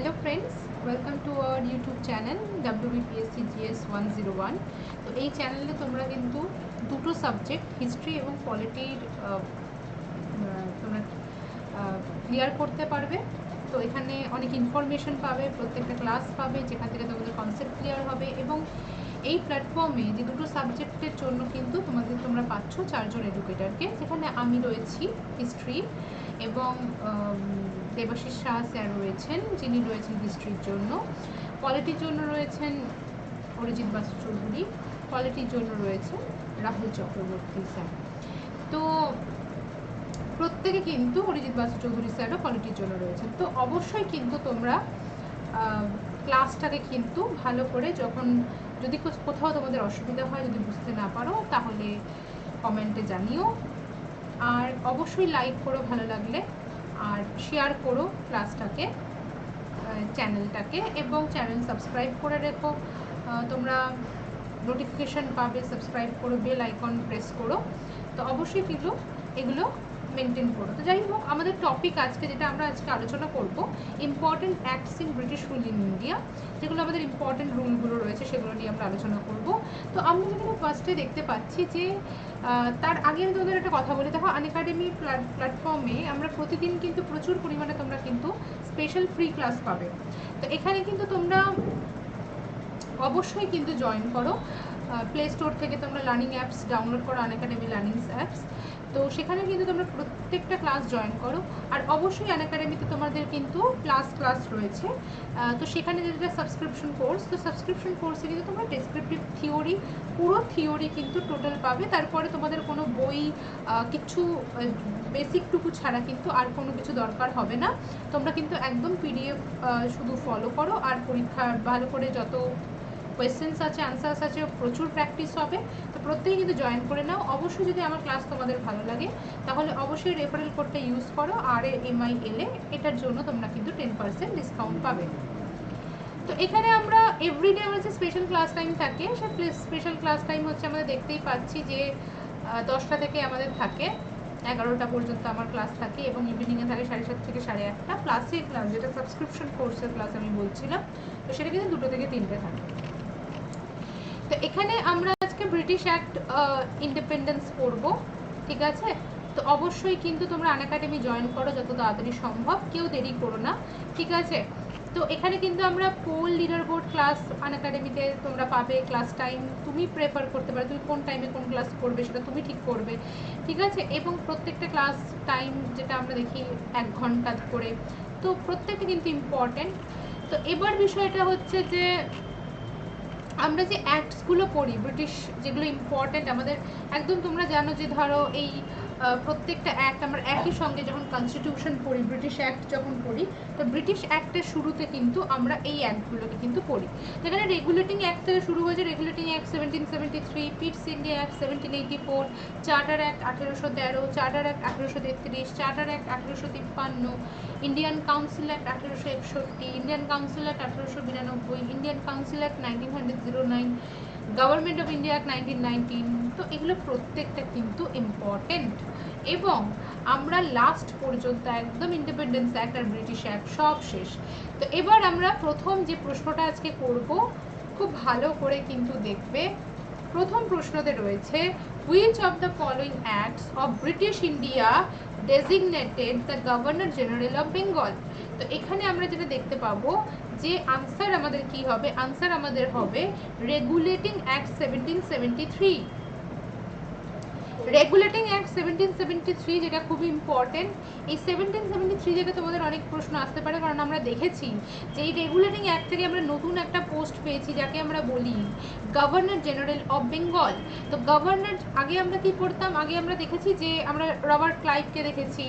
Hello friends, welcome to our YouTube channel WBPSC GS 101. তো এই চ্যানেলে তোমরা কিন্তু দুটো সাবজেক্ট হিস্ট্রি এবং পলিটির তোমরা ক্লিয়ার করতে পারবে। তো এখানে অনেক ইনফরমেশন পাবে, প্রত্যেকটা ক্লাস পাবে যেখান থেকে তোমাদের কনসেপ্ট ক্লিয়ার হবে। এবং এই প্ল্যাটফর্মে যে দুটো সাবজেক্টের জন্য কিন্তু তোমরা পাচ্ছ 4 জন এডুকেটারকে, যেখানে আমি রয়েছি হিস্ট্রি এবং দেবাশিস শাহ স্যার রয়েছেন, যিনি রয়েছেন হিস্ট্রির জন্য। পলিটির জন্য রয়েছেন অরিজিৎ বাসু চৌধুরী, পলিটির জন্য রয়েছেন রাহুল চক্রবর্তী স্যার। তো প্রত্যেকে কিন্তু অরিজিৎ বাসু চৌধুরী স্যারও পলিটির জন্য রয়েছেন। তো অবশ্যই কিন্তু তোমরা ক্লাসটাকে কিন্তু ভালো করে, যখন যদি কোথাও তোমাদের অসুবিধা হয়, যদি বুঝতে না পারো, তাহলে কমেন্টে জানিও। আর অবশ্যই লাইক করো ভালো লাগলে, আর শেয়ার করো ক্লাসটাকে, চ্যানেলটাকে, এবং চ্যানেল সাবস্ক্রাইব করে রেখো। তোমরা নোটিফিকেশান পাবে, সাবস্ক্রাইব করো, বেল আইকন প্রেস করো। তো অবশ্যই কিন্তু এগুলো মেনটেন করো। তো যাই হোক, আমাদের টপিক আজকে যেটা আমরা আজকে আলোচনা করব, important acts in British rule in India. যেগুলো আমাদের ইম্পর্টেন্ট রুলগুলো রয়েছে সেগুলো নিয়ে আমরা আলোচনা করব। তো আমরা যেখানে ফার্স্টে দেখতে পাচ্ছি যে তার আগে আমি তোমাদের একটা কথা বলি। দেখো, আনএকাডেমি প্ল্যাটফর্মে আমরা প্রতিদিন কিন্তু প্রচুর পরিমাণে তোমরা কিন্তু স্পেশাল ফ্রি ক্লাস পাবে। তো এখানে কিন্তু তোমরা অবশ্যই কিন্তু জয়েন করো। প্লে স্টোর থেকে তোমরা লার্নিং অ্যাপস ডাউনলোড করো, আনএকাডেমি লার্নিং অ্যাপস। তো সেখানে কিন্তু তোমরা প্রত্যেকটা ক্লাস জয়েন করো। আর অবশ্যই আনএকাডেমিতে তোমাদের কিন্তু ক্লাস রয়েছে। তো সেখানে যেটা সাবস্ক্রিপশন কোর্স, তো সাবস্ক্রিপশন কোর্সে কিন্তু তোমরা ডেসক্রিপটিভ থিওরি, পুরো থিওরি কিন্তু টোটাল পাবে। তারপরে তোমাদের কোনো বই কিছু বেসিকটুকু ছাড়া কিন্তু আর কোনো কিছু দরকার হবে না। তোমরা কিন্তু একদম পিডিএফ শুধু ফলো করো, আর পরীক্ষা ভালো করে যত কোয়েশ্চেন্স আছে, আনসার্স আছে, প্রচুর প্র্যাকটিস হবে। তো প্রত্যেকে কিন্তু জয়েন করে নাও। অবশ্যই যদি আমার ক্লাস তোমাদের ভালো লাগে, তাহলে অবশ্যই রেফারেল কোডটা ইউজ করো, RAMIL, এটার জন্য তোমরা কিন্তু 10% ডিসকাউন্ট পাবে। তো এখানে আমরা এভরিডে আমাদের যে স্পেশাল ক্লাস টাইম থাকে, সেই স্পেশাল ক্লাস টাইম হচ্ছে, আমাদের দেখতেই পাচ্ছি যে 10টা থেকে আমাদের থাকে 11টা পর্যন্ত আমার ক্লাস থাকে, এবং ইভিনিংয়ে থাকে 7:30 থেকে 8:30। প্লাসে ক্লাস, যেটা সাবস্ক্রিপশন কোর্সের ক্লাস আমি বলছিলাম, তো সেটা কিন্তু 2টো থেকে 3টে থাকে। তো এখানে আমরা আজকে ব্রিটিশ অ্যাক্ট ইন্ডিপেন্ডেন্স পড়ব, ঠিক আছে? তো অবশ্যই কিন্তু তোমরা আনএকাডেমি জয়েন করো যত তাড়াতাড়ি সম্ভব, কেউ দেরি করো না, ঠিক আছে? তো এখানে কিন্তু আমরা পোল লিডার বোর্ড ক্লাস আনএকাডেমিতে তোমরা পাবে। ক্লাস টাইম তুমি প্রেফার করতে পারো, তুমি কোন টাইমে কোন ক্লাস করবে সেটা তুমি ঠিক করবে, ঠিক আছে? এবং প্রত্যেকটা ক্লাস টাইম যেটা আমরা দেখি 1 ঘন্টা করে, তো প্রত্যেকটা কিন্তু ইম্পর্টেন্ট। তো এবার বিষয়টা হচ্ছে যে আমরা যে অ্যাক্টসগুলো পড়ি ব্রিটিশ, যেগুলো ইম্পর্টেন্ট আমাদের, একদম তোমরা জানো যে ধরো এই প্রত্যেকটা অ্যাক্ট আমরা একই সঙ্গে যখন কনস্টিটিউশন পড়ি, ব্রিটিশ অ্যাক্ট যখন পড়ি, তো ব্রিটিশ অ্যাক্টের শুরুতে কিন্তু আমরা এই অ্যাক্টগুলোকে কিন্তু পড়ি। যেখানে রেগুলেটিং অ্যাক্ট থেকে শুরু হয়েছে, regulating act 1773, পিটস India act 1784, charter act 1813, charter act 1833, charter act 1853, Indian council act 1861, Indian council act 1892, Indian council act 1909, government of India act 1919। তো এগুলো প্রত্যেকটা কিন্তু ইম্পর্টেন্ট। এবং আমরা লাস্ট পর্যন্ত একদম ইন্ডিপেন্ডেন্স অ্যাক্ট আর ব্রিটিশ অ্যাক্ট সব শেষ। তো এবার আমরা প্রথম যে প্রশ্নটা আজকে করব, খুব ভালো করে কিন্তু দেখবে। প্রথম প্রশ্নতে রয়েছে, which of the following acts of British India designated the Governor General of Bengal? তো এখানে আমরা যেটা দেখতে পাবো যে আনসার আমাদের কি হবে, আনসার আমাদের হবে রেগুলেটিং অ্যাক্ট 1773। রেগুলেটিং অ্যাক্ট 1773 যেটা খুবই ইম্পর্টেন্ট। এই 1773 থেকে তোমাদের অনেক প্রশ্ন আসতে পারে, কারণ আমরা দেখেছি যে এই রেগুলেটিং অ্যাক্ট থেকে আমরা নতুন একটা পোস্ট পেয়েছি, যাকে আমরা বলি গভর্নর জেনারেল অফ বেঙ্গল। তো গভর্নর, আগে আমরা কি পড়তাম, আগে আমরা দেখেছি যে আমরা রবার্ট ক্লাইভকে দেখেছি,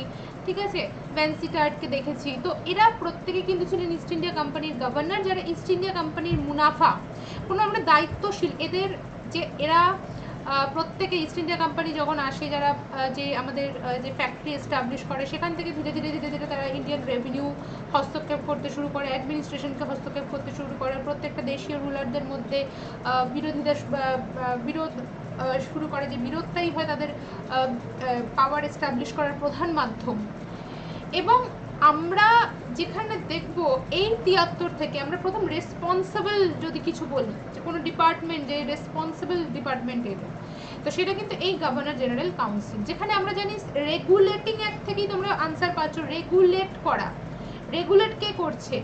ঠিক আছে, ভ্যানসিটার্টকে দেখেছি। তো এরা প্রত্যেকে কিন্তু ছিলেন ইস্ট ইন্ডিয়া কোম্পানির গভর্নর, যারা ইস্ট ইন্ডিয়া কোম্পানির মুনাফা, কোনো আমরা দায়িত্বশীল, এদের যে এরা প্রত্যেকে ইস্ট ইন্ডিয়া কোম্পানি যখন আসে, যারা যে আমাদের যে ফ্যাক্টরি এস্টাবলিশ করে, সেখান থেকে ধীরে ধীরে তারা ইন্ডিয়ান রেভিনিউ হস্তক্ষেপ করতে শুরু করে, অ্যাডমিনিস্ট্রেশনকে হস্তক্ষেপ করতে শুরু করে, প্রত্যেকটা দেশীয় রুলারদের মধ্যে বিরোধীদের বিরোধ শুরু করে, যে বিরোধটাই হয় তাদের পাওয়ার এস্টাবলিশ করার প্রধান মাধ্যম। এবং আমরা যেখানে দেখব এই 73 থেকে আমরা প্রথম রেসপন্সিবল যদি কিছু বলি, যে কোনো ডিপার্টমেন্ট যে রেসপন্সিবল ডিপার্টমেন্ট এটা, তো সেটা কিন্তু এই গভর্নর জেনারেল কাউন্সিল। যেখানে আমরা জানি রেগুলেটিং অ্যাক্ট থেকেই তোমরা আনসার পাচ্ছ, রেগুলেট করা। রেগুলেট কে করছে?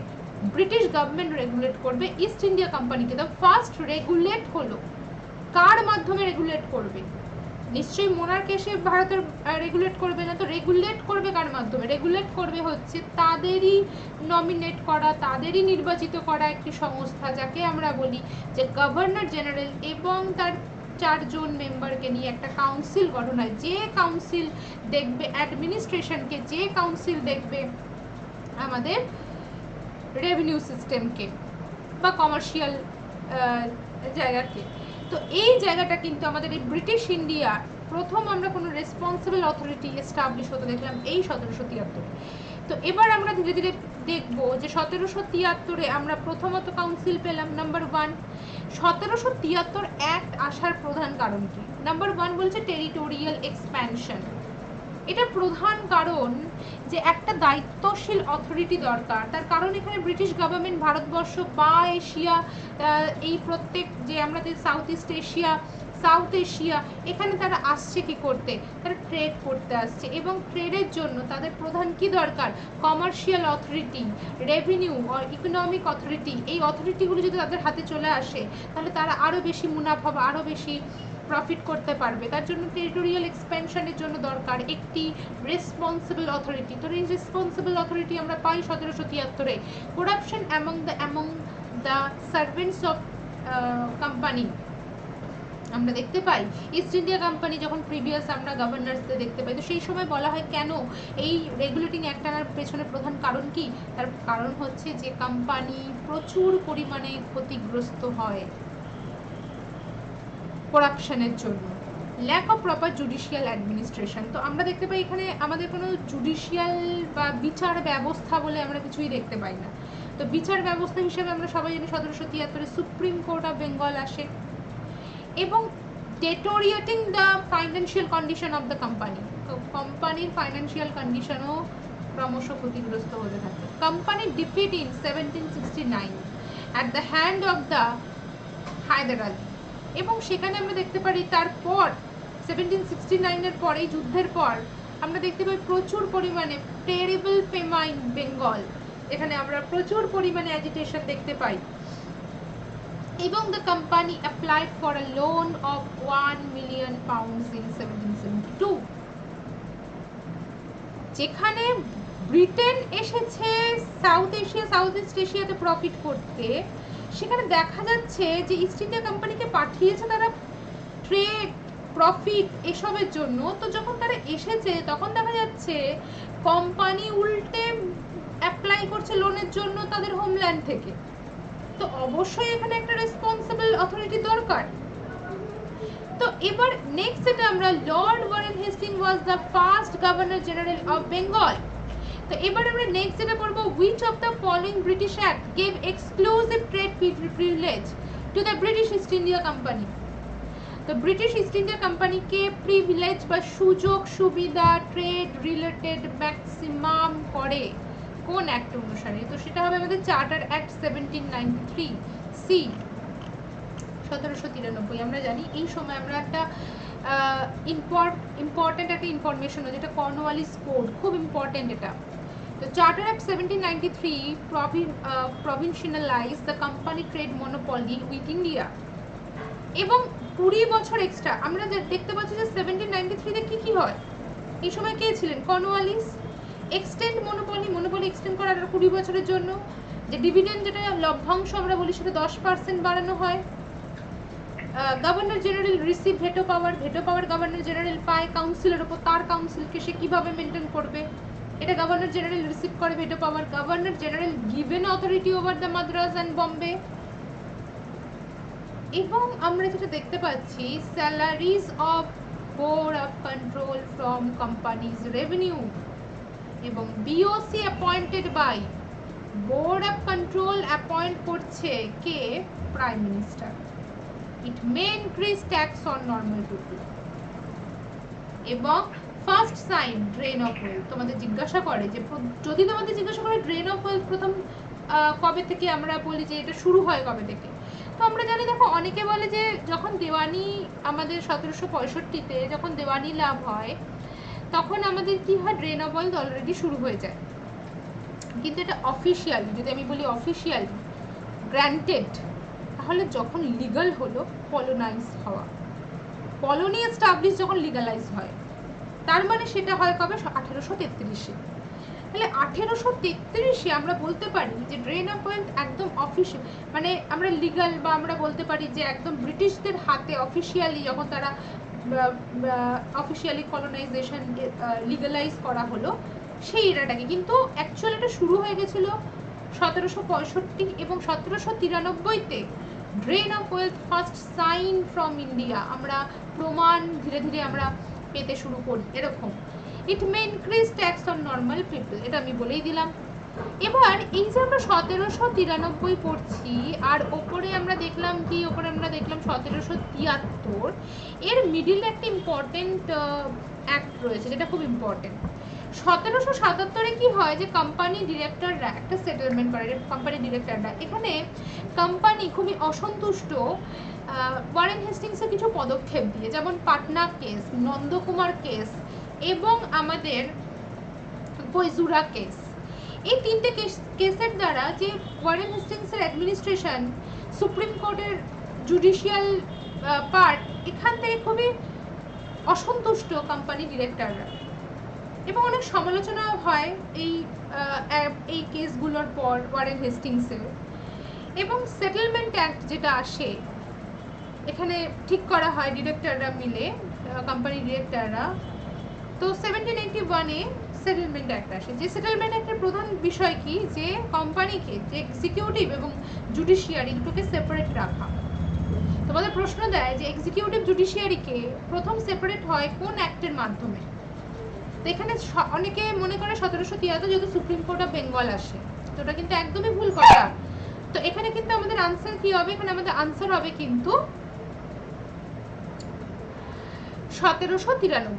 ব্রিটিশ গভর্নমেন্ট রেগুলেট করবে ইস্ট ইন্ডিয়া কোম্পানিকে। তো ফার্স্ট রেগুলেট হলো, কার মাধ্যমে রেগুলেট করবে? নিশ্চয়ই মোনার্ক এসে ভারতের রেগুলেট করবে না, তো রেগুলেট করবে কার মাধ্যমে? রেগুলেট করবে হচ্ছে তাদেরই নমিনেট করা, তাদেরই নির্বাচিত করা একটি সংস্থা, যাকে আমরা বলি যে গভর্নর জেনারেল, এবং তার 4 জন মেম্বারকে নিয়ে একটা কাউন্সিল গঠন হয়। যে কাউন্সিল দেখবে অ্যাডমিনিস্ট্রেশনকে, যে কাউন্সিল দেখবে আমাদের রেভিনিউ সিস্টেমকে বা কমার্শিয়াল জায়গাকে। তো এই জায়গাটা কিন্তু আমাদের এই ব্রিটিশ ইন্ডিয়া প্রথম আমরা কোনো রেসপন্সিবল অথরিটি এস্টাবলিশ হতে দেখলাম এই 1773। তো এবার আমরা ধীরে ধীরে দেখবো যে 1773-এ আমরা প্রথমত কাউন্সিল পেলাম। নাম্বার 1, 1773 অ্যাক্ট আসার প্রধান কারণ কি? নাম্বার 1 বলছে টেরিটোরিয়াল এক্সপ্যানশন। এটা প্রধান কারণ যে একটা দায়িত্বশীল অথরিটি দরকার। তার কারণ এখানে ব্রিটিশ গভর্নমেন্ট ভারতবর্ষ বা এশিয়া, এই প্রত্যেক যে আমরা সাউথ এশিয়া, এখানে তারা আসছে কি করতে? তারা ট্রেড করতে আসছে, এবং ট্রেডের জন্য তাদের প্রধান কি দরকার? কমার্শিয়াল অথরিটি, রেভিনিউ আর ইকোনমিক অথরিটি। এই অথরিটিগুলো যদি তাদের হাতে চলে আসে, তাহলে তারা আরও বেশি মুনাফা বা আরও বেশি প্রফিট করতে পারবে। তার জন্য টেরিটোরিয়াল এক্সপেনশনের জন্য দরকার একটি রেসপন্সিবল অথরিটি। তো এই রেসপন্সিবল অথরিটি আমরা পাই 1773-এ। Corruption among the servants of company আমরা দেখতে পাই। ইস্ট ইন্ডিয়া কোম্পানি যখন প্রিভিয়াস আমরা গভর্নরসদের দেখতে পাই, তো সেই সময় বলা হয় কেন এই রেগুলেটিং অ্যাক্ট আনার পেছনে প্রধান কারণ কি? তার কারণ হচ্ছে যে কোম্পানি প্রচুর পরিমাণে ক্ষতিগ্রস্ত হয় করাপশনের জন্য, lack of proper judicial administration. তো আমরা দেখতে পাই এখানে আমাদের কোনো জুডিশিয়াল বা বিচার ব্যবস্থা বলে আমরা কিছুই দেখতে পাই না। তো বিচার ব্যবস্থা হিসেবে আমরা সবাই জানি 1773-এ সুপ্রিম কোর্ট অফ বেঙ্গল আসে, এবং deteriorating the financial condition of the company. তো কোম্পানির ফাইন্যান্সিয়াল কন্ডিশনও ক্রমশ ক্ষতিগ্রস্ত হতে থাকে। Company defeat in 1769 at the hand of the Hyder Ali, এবং সেখানে আমরা দেখতে পারি তারপর 1769-এর পরে, যুদ্ধের পর আমরা দেখতে পাই প্রচুর পরিমাণে টেরিবল ফেমাইন বেঙ্গল, এখানে আমরা প্রচুর পরিমাণে অ্যাজিটেশন দেখতে পাই, এবং the company applied for a loan of £1 million in 1772। যেখানে ব্রিটেন এসেছে সাউথ ইস্ট এশিয়াতে প্রফিট করতে, সেখানে দেখা যাচ্ছে যে ইস্ট ইন্ডিয়া কোম্পানিকে পাঠিয়েছে তারা ট্রেড, প্রফিট এসবের জন্য। তো যখন তারা এসেছে তখন দেখা যাচ্ছে কোম্পানি উল্টে অ্যাপ্লাই করছে লোনের জন্য তাদের হোমল্যান্ড থেকে। তো অবশ্যই এখানে একটা রেসপন্সিবল অথরিটি দরকার। তো এবার নেক্সট যেটা আমরা, Lord Warren Hasting was the first governor general of Bengal. তো এবার আমরা নেক্সট যেটা পড়বো, which of the following British act gave exclusive trade privilege to the British East India company. তো ব্রিটিশ ইস্ট ইন্ডিয়া কোম্পানিকে privilege বা সুযোগ সুবিধা ট্রেড রিলেটেড ম্যাক্সিমাম করে কোন অ্যাক্ট অনুসারে? তো সেটা হবে আমাদের চার্টার অ্যাক্ট 1793 সি 1793। আমরা জানি এই সময় আমরা একটা ইম্পর্টেন্ট একটা ইনফরমেশন, যেটা কর্নওয়ালিস কোড, খুব ইম্পর্টেন্ট এটা। তো charter act 1793 provincialized the company trade monopoly with India, এবং 20 বছর এক্সট্রা আমরা দেখতে পাচ্ছি যে 1793-তে কি হয়। এই সময় কে ছিলেন? কর্নওয়ালিস। এক্সটেন্ড মনোপলি এক্সটেন্ড করার 20 বছরের জন্য, যে ডিভিডেন্ড যেটা লভ্যাংশ আমরা বলি সেটা 10% বাড়ানো হয়। Governor general receive veto power governor general পায় কাউন্সিলের উপর, তার কাউন্সিলকে সে কিভাবে মেনটেন করবে, এটা গভর্নর জেনারেল রিসিভ করে veto power. Governor general given authority over the Madras and Bombay. এবং আমরা যেটা দেখতে পাচ্ছি, salaries of board of control from companies revenue, এবং BOC appointed by board of control appoint করছে কে? Prime minister. It may increase tax on normal people. এবং first sign drain of wealth. তোমাদের জিজ্ঞাসা করে যে, যদি তোমাদের জিজ্ঞাসা করে ড্রেন অফ ওয়েলথ প্রথম কবে থেকে, আমরা বলি যে এটা শুরু হয় কবে থেকে। তো আমরা জানি, দেখো অনেকে বলে যে যখন দেওয়ানি আমাদের 1765-তে যখন দেওয়ানি লাভ হয় তখন আমাদের কি হয়, ড্রেন অফ ওয়েলথ অলরেডি শুরু হয়ে যায়। কিন্তু এটা অফিসিয়ালি, যদি আমি বলি অফিসিয়ালি গ্র্যান্টেড, তাহলে যখন লিগাল হলো কলোনাইজ হওয়া, কলোনি এস্টাবলিশ যখন লিগালাইজ হয়, তার মানে সেটা হয় কবে, 1833-এ। তাহলে 1833-এ আমরা বলতে পারি যে ড্রেন অফ ওয়েলথ একদম অফিসিয়াল, মানে আমরা লিগাল, বা আমরা বলতে পারি যে একদম ব্রিটিশদের হাতে অফিসিয়ালি যখন তারা অফিসিয়ালি কলোনাইজেশন লিগালাইজ করা হলো সেই এরাটাকে। কিন্তু অ্যাকচুয়ালি এটা শুরু হয়ে গেছিল 1765 এবং 1793-তে drain of wealth first sign from India, আমরা প্রমাণ ধীরে ধীরে আমরা পেতে শুরু করি এরকম। It may increase tax on normal people, এটা আমি বলেই দিলাম। এবার এই যে আমরা 1793 পড়ছি, আর ওপরে আমরা দেখলাম কি, ওপরে আমরা দেখলাম 1773, এর মিডিলে একটা ইম্পর্টেন্ট অ্যাক্ট রয়েছে যেটা খুব ইম্পর্টেন্ট। 1777-এ কি হয় যে কোম্পানি ডিরেক্টররা একটা সেটেলমেন্ট করে, কোম্পানি ডিরেক্টররা। এখানে কোম্পানি খুবই অসন্তুষ্ট ওয়ারেন হেস্টিংসের কিছু পদক্ষেপ দিয়ে, যেমন পাটনা কেস, নন্দকুমার কেস এবং আমাদের বৈজুরা কেস। এই তিনটে কেসের দ্বারা যে ওয়ারেন হেস্টিংসের অ্যাডমিনিস্ট্রেশন, সুপ্রিম কোর্টের জুডিশিয়াল পার্ট, এখান থেকে খুবই অসন্তুষ্ট কোম্পানি ডিরেক্টররা, এবং অনেক সমালোচনা হয় এই কেসগুলোর পর ওয়ারেন হেস্টিংসের। এবং সেটেলমেন্ট অ্যাক্ট যেটা আসে, এখানে ঠিক করা হয় ডিরেক্টররা মিলে, কোম্পানি ডিরেক্টররা। তো 1781-এ সেটেলমেন্ট অ্যাক্ট আসে। যে সেটেলমেন্ট অ্যাক্টের প্রধান বিষয় কি, যে কোম্পানিকে, যে এক্সিকিউটিভ এবং জুডিশিয়ারি দুটোকে সেপারেট রাখা। তোমাদের প্রশ্ন দেয় যে এক্সিকিউটিভ জুডিশিয়ারিকে প্রথম সেপারেট হয় কোন অ্যাক্টের মাধ্যমে। তো এখানে অনেকে মনে করে 1773, যেহেতু সুপ্রিম কোর্ট অফ বেঙ্গল আসে, তো ওটা কিন্তু একদমই ভুল কথা। তো এখানে কিন্তু আমাদের আনসার কি হবে, এখানে আমাদের আনসার হবে কিন্তু 1793,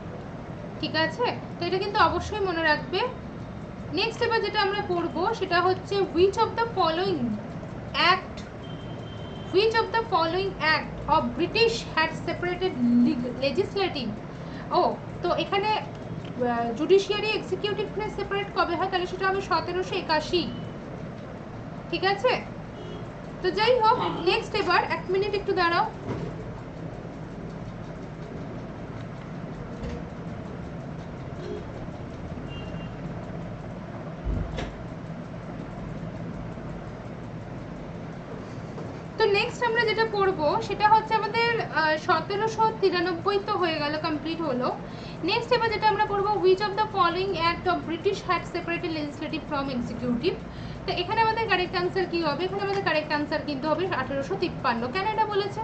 ঠিক আছে। তো এটা কিন্তু অবশ্যই মনে রাখবে। নেক্সট এবার যেটা আমরা পড়ব সেটা হচ্ছে which of the following act of British had separated legislative, তো এখানে জুডিশিয়ারি এক্সিকিউটিভ সেপারেট কবে হয়, তাহলে সেটা হবে 1781, ঠিক আছে। তো যাই হোক, নেক্সট এবার 1 মিনিট একটু দাঁড়াও। তো নেক্সট আমরা যেটা পড়বো সেটা হচ্ছে আমাদের 1793 তো হয়ে গেল, কমপ্লিট হলো। নেক্সট এবার যেটা আমরা পড়বো which of the following act of British had separated legislative from executive। তো এখানে আমাদের কারেক্ট আনসার কি হবে, এখানে আমাদের কারেক্ট আনসার কিন্তু হবে 1853। কেন এটা বলেছে,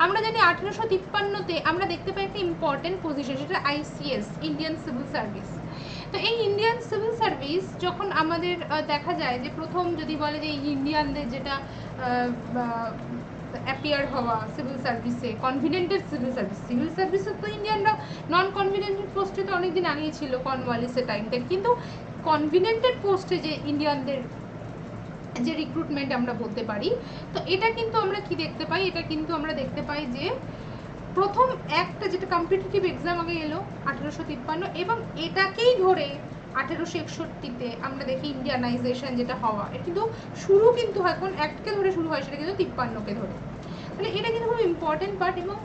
আমরা জানি 1853-তে আমরা দেখতে পাই একটা ইম্পর্টেন্ট পজিশন, সেটা ICS, ইন্ডিয়ান সিভিল সার্ভিস। তো এই ইন্ডিয়ান সিভিল সার্ভিস যখন আমাদের দেখা যায় যে প্রথম যদি বলে যে ইন্ডিয়ানদের যেটা অ্যাপিয়ার হওয়া সিভিল সার্ভিসে, কনভিনেন্টেড সিভিল সার্ভিসে তো ইন্ডিয়ানরা নন কনভিনেন্টেড পোস্টে তো অনেকদিন আগেই ছিল, কর্নওয়ালিসের টাইম থেকে। কিন্তু কনভিনেন্টেড পোস্টে যে ইন্ডিয়ানদের যে রিক্রুটমেন্ট আমরা বলতে পারি, তো এটা কিন্তু আমরা কি দেখতে পাই, এটা কিন্তু আমরা দেখতে পাই যে প্রথম একটা যেটা কম্পিটিটিভ এক্সাম আগে এলো 1853, এবং এটাকেই ধরে 1861-তে আমরা দেখি ইন্ডিয়ানাইজেশন যেটা হওয়া, এটা কিন্তু শুরু কিন্তু হয় কোন অ্যাক্টকে ধরে শুরু হয়, সেটা কিন্তু 53-কে ধরে। তাহলে এটা কিন্তু খুব ইম্পর্টেন্ট পার্ট। এবং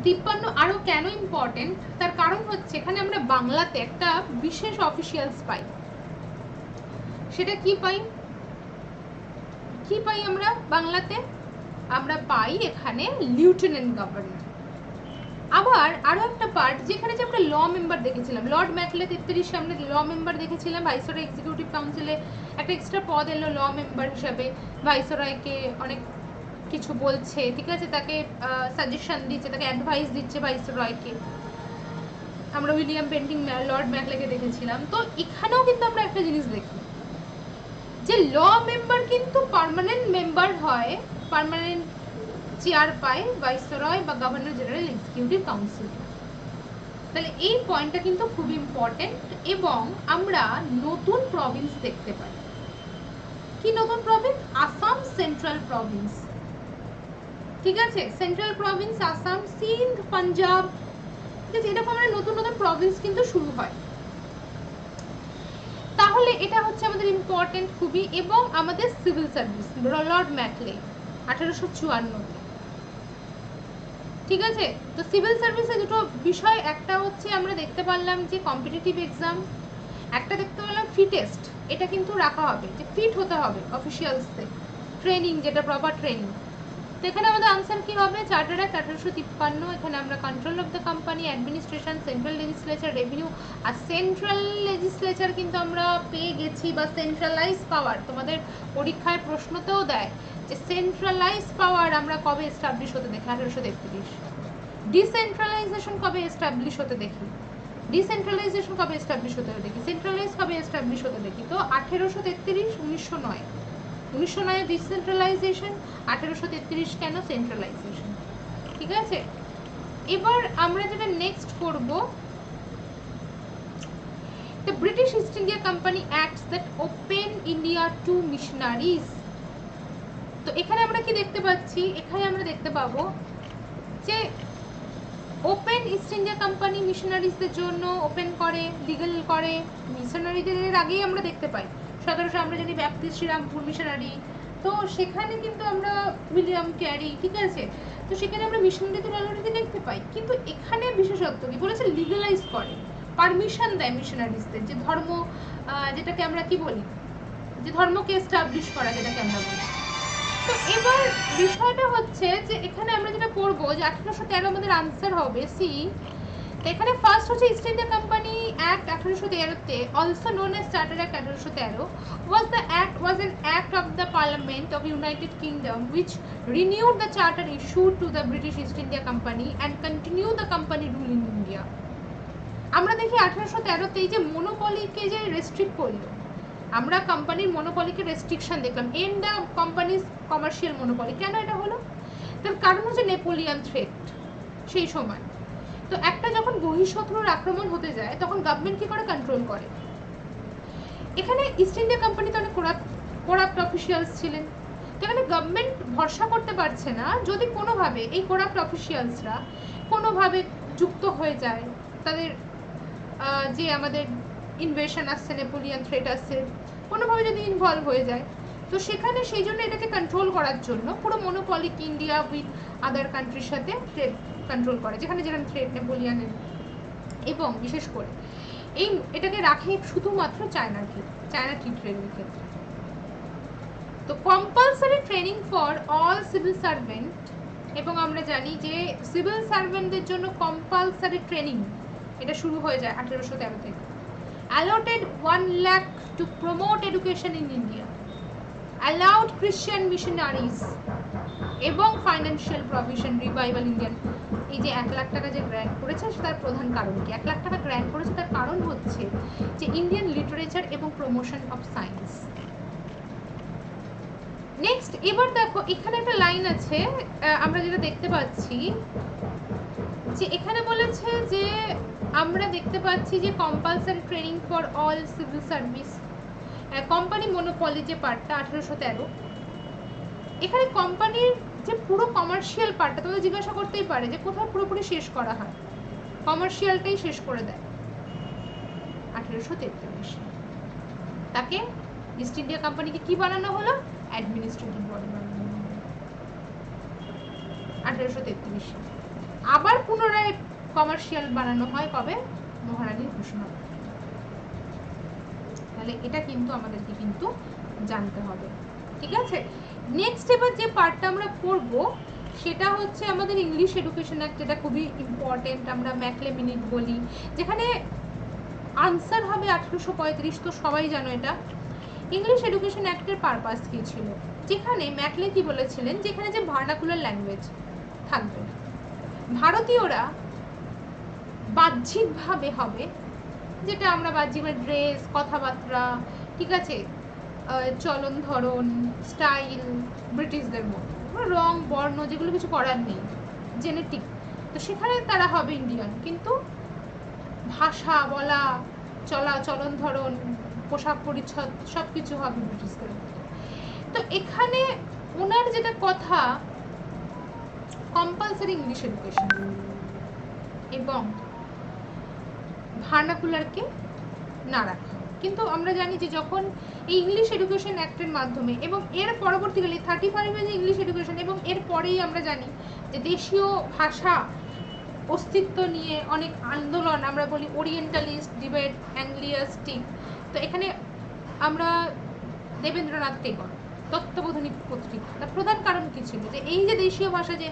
53 আরও কেন ইম্পর্টেন্ট, তার কারণ হচ্ছে এখানে আমরা বাংলাতে একটা বিশেষ অফিসিয়ালস পাই। সেটা কি পাই আমরা বাংলাতে, আমরা পাই এখানে লিউটেন্যান্ট গভর্নর। আবার আরো একটা পার্ট যেখানে যে আমরা ল মেম্বার দেখেছিলাম, লর্ড ম্যাকলে 33-এ আমরা ল মেম্বার দেখেছিলাম, ভাইসরয় এক্সিকিউটিভ কাউন্সিলে একটা এক্সট্রা পদ এলো ল মেম্বার হিসাবে, ভাইসরয়কে অনেক কিছু বলছে, ঠিক আছে, তাকে সাজেশন দিচ্ছে, তাকে অ্যাডভাইস দিচ্ছে ভাইসরয়কে। আমরা উইলিয়াম বেন্টিং লর্ড ম্যাকলেকে দেখেছিলাম। তো এখানেও কিন্তু আমরা একটা জিনিস দেখি যে ল মেম্বার কিন্তু পার্মানেন্ট মেম্বার হয়, পার্মানেন্ট চেয়ার পায় ভাইসরয় বা গভর্নর জেনারেল এক্সিকিউটিভ কাউন্সিল। তাহলে এই পয়েন্টটা কিন্তু খুব ইম্পর্টেন্ট। এবং আমরা নতুন প্রভিন্স দেখতে পাই। কি নতুন প্রভিন্স? আসাম সেন্ট্রাল প্রভিন্স, ঠিক আছে, সেন্ট্রাল প্রভিন্স আসাম, সিন্ধ, পাঞ্জাব, ঠিক আছে, এরকম আমরা নতুন নতুন প্রভিন্স কিন্তু শুরু হয়। তাহলে এটা হচ্ছে আমাদের ইম্পর্টেন্ট খুবই। এবং আমাদের সিভিল সার্ভিস, লর্ড ম্যাকলে 1854, ঠিক আছে। তো সিভিল সার্ভিসে দুটো বিষয়, একটা হচ্ছে আমরা দেখতে পারলাম যে কম্পিটিটিভ এক্সাম, একটা দেখতে পেলাম ফিটেস্ট, এটা কিন্তু রাখা হবে যে ফিট হতে হবে অফিসিয়ালসদের, ট্রেনিং যেটা প্রপার ট্রেনিং। তো এখানে আমাদের আনসার কি হবে? চার্টার অ্যাক্ট 1853, এখানে আমরা control of the company, administration, central legislature, revenue. আর সেন্ট্রাল লেজিসলেচার কিন্তু আমরা পেয়ে গেছি, বা সেন্ট্রালাইজ পাওয়ার, তোমাদের পরীক্ষায় প্রশ্নতেও দেয় যে সেন্ট্রালাইজ পাওয়ার আমরা কবে এস্টাবলিশ হতে দেখি? 1833। ডিসেন্ট্রালাইজেশন কবে এস্টাবলিশ হতে দেখি? ডিসেন্ট্রালাইজেশন কবে এস্টাবলিশ হতে দেখি? সেন্ট্রালাইজ কবে এস্টাবলিশ হতে দেখি? তো 1833, 1909। 1909 ডিসেন্ট্রালাইজেশন, 1833 কেন সেন্ট্রালাইজেশন, ঠিক আছে। এবার আমরা যেটা নেক্সট করব, the British East India Company acts that open India to missionaries। তো এখানে আমরা কি দেখতে পাচ্ছি? এখানে আমরা দেখতে পাবো যে ওপেন ইস্ট ইন্ডিয়া কোম্পানি মিশনারিজদের জন্য ওপেন করে, লিগ্যাল করে। মিশনারিদের আগেই আমরা দেখতে পাই 1700 আমরা জানি ব্যাপটিস্ট শ্রীরামপুর মিশনারি, তো সেখানে কিন্তু আমরা উইলিয়াম ক্যারি, ঠিক আছে, তো সেখানে আমরা মিশনারিদের অলরেডি দেখতে পাই। কিন্তু এখানে বিশেষত্ব কি বলেছে? লিগ্যালাইজ করে, পারমিশন দেয় মিশনারিজদের, যে ধর্ম, যেটাকে আমরা কি বলি, যে ধর্মকে এস্টাবলিশ করা, যেটাকে আমরা বলি। তো এবার বিষয়টা হচ্ছে যে এখানে আমরা যেটা করব, যে 1813 আমাদের আনসার হবে সি। এখানে ফার্স্ট হচ্ছে ইস্ট ইন্ডিয়া কোম্পানি অ্যাক্ট 1813 তে, also known as charter act 1813, was an act of the Parliament of United Kingdom which renewed the charter issued to the British East India Company and continued the company rule in India। আমরা দেখি 1813 তে যে মনোপলিকে যে restrict করলো, আমরা কোম্পানির মনোপলিকে restriction দেখলাম, and the company's commercial monopoly. কেন এটা হলো? তার কারণ হচ্ছে নেপোলিয়ান থ্রেট সেই সময়। তো একটা যখন বহিঃশত্রুর আক্রমণ হতে যায়, তখন গভর্নমেন্ট কি করে? কন্ট্রোল করে। এখানে ইস্ট ইন্ডিয়া কোম্পানি তো অনেক করাপ্ট অফিসিয়ালস ছিলেন, তো এখানে গভর্নমেন্ট ভরসা করতে পারছে না যদি কোনোভাবে এই করাপ্ট অফিসিয়ালসরা কোনোভাবে যুক্ত হয়ে যায়, তাদের যে আমাদের ইনভেশন আসছে, নেপোলিয়ান থ্রেট আসছে, কোনোভাবে যদি ইনভলভ হয়ে যায়, তো সেখানে সেই জন্য এটাকে কন্ট্রোল করার জন্য পুরো মনোপলিক ইন্ডিয়া উইথ আদার কান্ট্রির সাথে ট্রেড কন্ট্রোল করে, যেখানে যেরকম থ্রেড নেপোলিয়ানের। এবং বিশেষ করে এটাকে রাখে শুধুমাত্র চায়না টি ট্রেডের ক্ষেত্রে। তো compulsory training for all civil servant, এবং আমরা জানি যে সিভিল সার্ভেন্টদের জন্য কম্পালসারি ট্রেনিং এটা শুরু হয়ে যায় 1813 থেকে। allotted 1 lakh to promote education in India, allowed Christian missionaries, এবং ফাইন্যান্সিয়াল প্রভিশন, রিভাইভাল ইন্ডিয়ান। এই যে 1 লাখ টাকা যে গ্র্যান্ট করেছে, তার প্রধান কারণ কি? 1 লাখ টাকা গ্র্যান্ট করেছে, তার কারণ হচ্ছে যে ইন্ডিয়ান লিটারেচার এবং প্রমোশন অফ সায়েন্স। নেক্সট, এবার দেখো এখানে একটা লাইন আছে, আমরা যেটা দেখতে পাচ্ছি যে এখানে বলেছে যে আমরা দেখতে পাচ্ছি যে compulsory training for all civil service, company monopoly যে পার্টটা 1813, এখানে কোম্পানির যে পুরো কমার্শিয়াল পার্টটা তোমাদের জিজ্ঞাসা করতেই পারে যে কোথায় পুরোপুরি শেষ করা হয়, কমার্শিয়ালটাই শেষ করে দেয় 1843। তাকে ইস্ট ইন্ডিয়া কোম্পানিকে কি বানানো হলো? অ্যাডমিনিস্ট্রেটিভ বডি বানানো হলো 1833। আবার পুনরায় কমার্শিয়াল বানানো হয় কবে? মহারানীর ঘোষণা। তাহলে এটা কিন্তু আমাদেরকে কিন্তু জানতে হবে, ঠিক আছে। নেক্সট এবার যে পার্টটা আমরা করব সেটা হচ্ছে আমাদের ইংলিশ এডুকেশন অ্যাক্ট, যেটা খুবই ইম্পর্টেন্ট, আমরা ম্যাকলে মিনিট বলি, যেখানে আনসার হবে 1835। তো সবাই জানো এটা। ইংলিশ এডুকেশন অ্যাক্টের পারপাস কি ছিল? যেখানে ম্যাকলে কি বলেছিলেন, যেখানে যে ভার্নাকুলার ল্যাঙ্গুয়েজ থাকবে, ভারতীয়রা বাহ্যিকভাবে হবে, যেটা আমরা বাহ্যিক ড্রেস, কথাবার্তা, ঠিক আছে, চলন ধরন, স্টাইল ব্রিটিশদের মতো, রং বর্ণ যেগুলো কিছু করার নেই, জেনেটিক, তো সেখানে তারা হবে ইন্ডিয়ান। কিন্তু ভাষা বলা, চলন ধরন, পোশাক পরিচ্ছদ সব কিছু হবে ব্রিটিশদের মতো। তো এখানে ওনার যেটা কথা, কম্পালসারি ইংলিশ এডুকেশন এবং ভার্নাকুলারকে না রাখা। কিন্তু আমরা জানি যে যখন এই ইংলিশ এডুকেশন অ্যাক্টের মাধ্যমে এবং এর পরবর্তীকালে 35 যে ইংলিশ এডুকেশন এবং এর পরেই আমরা জানি যে দেশীয় ভাষা অস্তিত্ব নিয়ে অনেক আন্দোলন, আমরা বলি ওরিয়েন্টালিস্ট ডিবেট, অ্যাংলিয়াস্টিক। তো এখানে আমরা দেবেন্দ্রনাথ টেগর তত্ত্ববোধনী পত্রিকা, তার প্রধান কারণ কী ছিল? যে এই যে দেশীয় ভাষা যে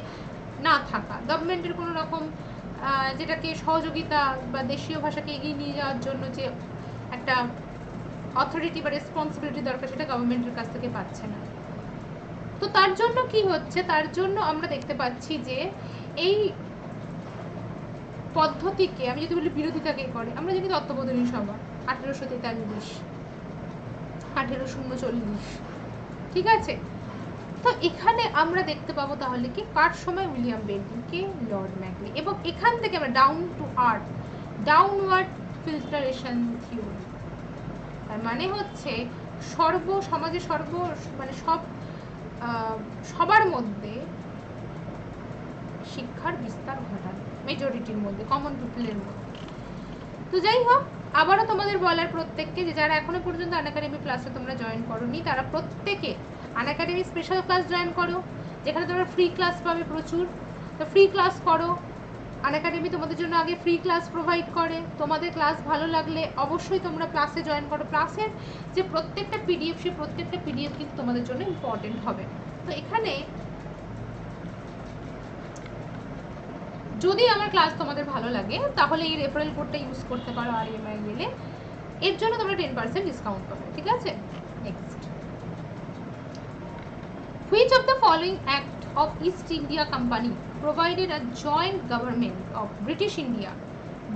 না থাকা, গভর্নমেন্টের কোনো রকম যেটাকে সহযোগিতা বা দেশীয় ভাষাকে এগিয়ে নিয়ে যাওয়ার জন্য যে একটা অথরিটি বা রেসপন্সিবিলিটি দরকার, সেটা গভর্নমেন্টের কাছ থেকে পাচ্ছে না। তো তার জন্য কি হচ্ছে? তার জন্য আমরা দেখতে পাচ্ছি যে এই পদ্ধতিকে, আমি যদি বলি বিরোধিতাকে করে, আমরা জানি তত্ত্ববোধনী সভা 1843, 1839, ঠিক আছে? তো এখানে আমরা দেখতে পাবো তাহলে কি কার সময়? উইলিয়াম বেন্টিং, কে? Lord Macaulay. এবং এখান থেকে আমরা down to earth, downward filtration theory, তার মানে হচ্ছে সমাজে মানে সবার মধ্যে শিক্ষার বিস্তার ঘটানো, মেজরিটির মধ্যে, কমন পিপলের মধ্যে। তো যাই হোক, আবারও তোমাদের বলার প্রত্যেককে যে যারা এখনো পর্যন্ত আনএকাডেমি ক্লাসে তোমরা জয়েন করোনি, তারা প্রত্যেকে আনএকাডেমি স্পেশাল ক্লাস জয়েন করো, যেখানে তোমরা ফ্রি ক্লাস পাবে প্রচুর। তো ফ্রি ক্লাস করো, আনএকাডেমি তোমাদের জন্য আগে ফ্রি ক্লাস প্রোভাইড করে। তোমাদের ক্লাস ভালো লাগলে অবশ্যই তোমরা ক্লাসে জয়েন করো। ক্লাসের যে প্রত্যেকটা পিডিএফ, সেই প্রত্যেকটা পিডিএফ কিন্তু তোমাদের জন্য ইম্পর্টেন্ট হবে। তো এখানে যদি আমার ক্লাস তোমাদের ভালো লাগে তাহলে এই রেফারেল কোডটা ইউজ করতে পারো RMI গেলে, এর জন্য তোমরা 10% ডিসকাউন্ট পাবে, ঠিক আছে? Next, which of the following act of East India Company provided a joint government of British India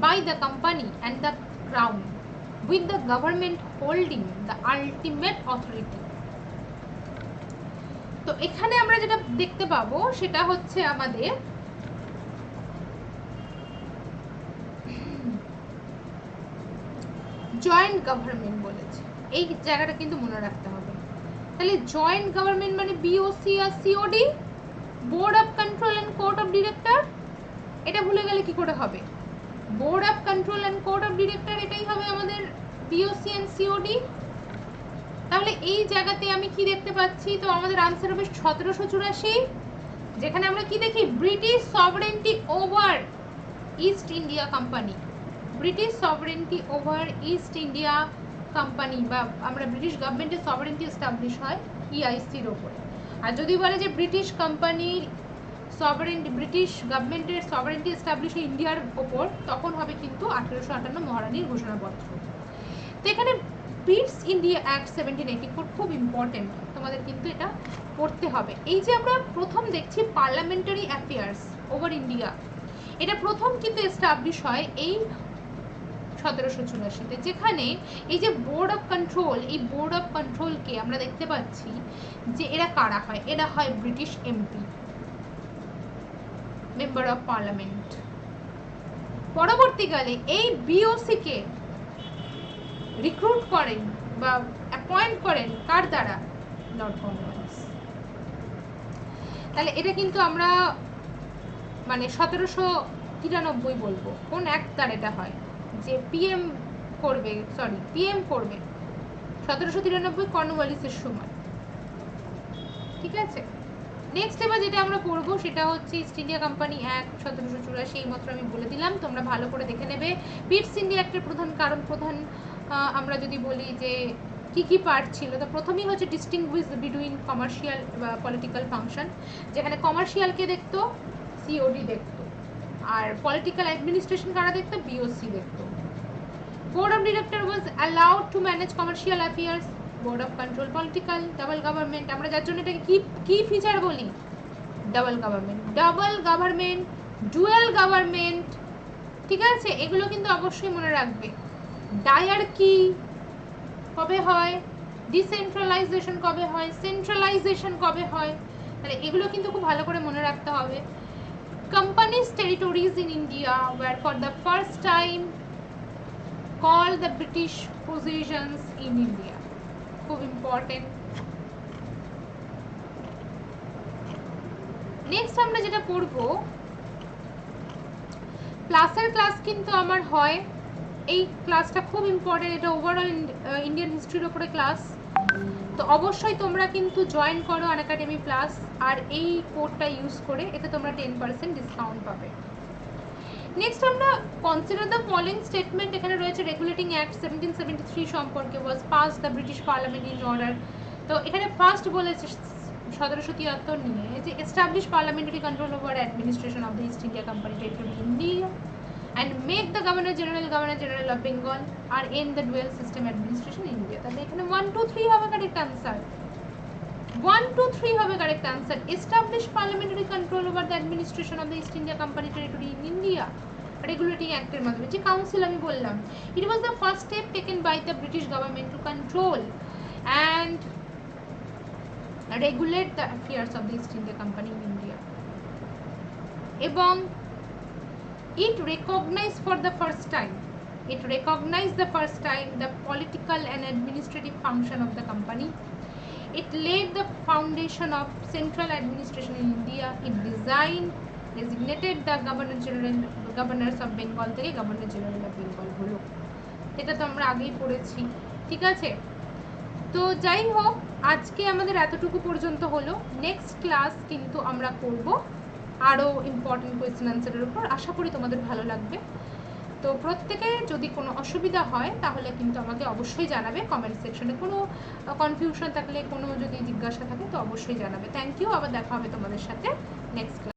by the company and the crown, with the government holding the ultimate authority? তো এখানে আমরা যেটা দেখতে পাবো সেটা হচ্ছে আমাদের জয়েন্ট গভর্নমেন্ট বলেছে। এই জায়গাটা কিন্তু মনে রাখতে হবে। তাহলে জয়েন্ট গভর্নমেন্ট মানে BOC আর COD, board of control and court of director. এটা ভুলে গেলে কি করে হবে? Board of control and court of director, এটাই হবে আমাদের BOC অ্যান্ড COD। তাহলে এই জায়গাতে আমি কি দেখতে পাচ্ছি? তো আমাদের আনসার হবে 1784, যেখানে আমরা কি দেখি? British sovereignty over east India company, British sovereignty over east India company, বা আমরা ব্রিটিশ গভর্নমেন্টের সভরেন্টি এস্টাবলিশ হয় EICর ওপরে। আর যদি বলে যে ব্রিটিশ কোম্পানির সভরেন্টি, ব্রিটিশ গভর্নমেন্টের সভরেন্টি এস্টাবলিশ হয় ইন্ডিয়ার ওপর, তখন হবে কিন্তু 1858 মহারানীর ঘোষণাপত্র। তো এখানে পিটস ইন্ডিয়া অ্যাক্ট 1784 খুব ইম্পর্টেন্ট, তোমাদের কিন্তু এটা পড়তে হবে। এই যে আমরা প্রথম দেখছি পার্লামেন্টারি অ্যাফেয়ার্স ওভার ইন্ডিয়া, এটা প্রথম কিন্তু এস্টাবলিশ হয় এই 1784-তে, যেখানে এই যে বোর্ড অফ কন্ট্রোল, এই বোর্ড অফ কন্ট্রোলকে আমরা দেখতে পাচ্ছি যে এরা কারা হয়? এরা হয় British MP, member of parliament. পরবর্তীকালে এই BOC কে রিক্রুট করেন বা অ্যাপয়েন্ট করেন কার দ্বারা? Lord Cornwallis. তাহলে এটা কিন্তু আমরা মানে 1793 বলবো। কোন অ্যাক্ট দ্বারা এটা হয়? যে PM করবে 1793 কর্নওয়ালিসের সময়, ঠিক আছে? নেক্সট এবার যেটা আমরা পড়বো সেটা হচ্ছে ইস্ট ইন্ডিয়া কোম্পানি অ্যাক্ট 1784, এই মাত্র আমি বলে দিলাম, তোমরা ভালো করে দেখে নেবে। পিটস ইন্ডিয়া অ্যাক্টের প্রধান আমরা যদি বলি যে কি কি পার্ট ছিল, তো প্রথমেই হচ্ছে ডিস্টিংগুইশ বিটুইন কমার্শিয়াল বা পলিটিক্যাল ফাংশন, যেখানে কমার্শিয়ালকে দেখতো COD দেখতো, আর পলিটিক্যাল অ্যাডমিনিস্ট্রেশন কারা দেখতো? BOC দেখতো। Board of director was allowed to manage commercial affairs, board of control political, double government, আমরা যার জন্য এটাকে কি ফিচার বলি? ডাবল গভর্নমেন্ট, ডুয়াল গভর্নমেন্ট, ঠিক আছে? এগুলো কিন্তু অবশ্যই মনে রাখবে। ডায়ারকি কবে হয়? ডিসেন্ট্রালাইজেশন কবে হয়? সেন্ট্রালাইজেশন কবে হয়? তাহলে এগুলো কিন্তু খুব ভালো করে মনে রাখতে হবে। Company's territories in India were for the first time call the British possessions in India. খুব ইম্পর্টেন্ট। নেক্সট আমরা যেটা পড়বো, প্লাসের ক্লাস কিন্তু আমার হয়, এই ক্লাসটা খুব ইম্পর্টেন্ট, এটা ওভারঅল ইন্ডিয়ান হিস্ট্রির উপরে ক্লাস। তো অবশ্যই তোমরা কিন্তু জয়েন করো আনএকাডেমি প্লাস, আর এই কোডটা ইউজ করে এতে তোমরা 10% ডিসকাউন্ট পাবে। নেক্সট আমরা কনসিডার দ্য ফলোইং স্টেটমেন্ট, এখানে রয়েছে রেগুলেটিং অ্যাক্ট 1773 সম্পর্কে was pass the British parliament in order. তো এখানে ফার্স্ট বলেছে 1773 নিয়ে যে establish parliamentary control over administration of the East India Company territory India and make the Governor General of Bengal or end the dual system administration in India. তাহলে এখানে 1 2 3 হবে correct answer, 1 2 3 হবে correct answer. Establish parliamentary control over the administration of the East India Company territory in India, regulating act এর মাধ্যমে। যে council আমি বললাম, it was the first step taken by the British government to control and regulate the affairs of the East India Company in India, এবং it recognized the first time the political and administrative function of the company. It laid the foundation of central administration in India. It designated the governors of Bengal থেকে governor general of Bengal হলো। এটা তো আমরা আগেই পড়েছি, ঠিক আছে। তো যাই হোক, আজকে আমাদের এতটুকু পর্যন্ত হলো। নেক্সট ক্লাস কিন্তু আমরা করব আরও ইম্পর্টেন্ট কোয়েশ্চেন আনসারের উপর। আশা করি তোমাদের ভালো লাগবে। তো প্রত্যেকে যদি কোনো অসুবিধা হয় তাহলে কিন্তু আমাকে অবশ্যই জানাবে কমেন্ট সেকশনে, কোনো কনফিউশন থাকলে, কোনো যদি জিজ্ঞাসা থাকে তো অবশ্যই জানাবে। থ্যাংক ইউ, আবার দেখা হবে তোমাদের সাথে নেক্সট ক্লাস।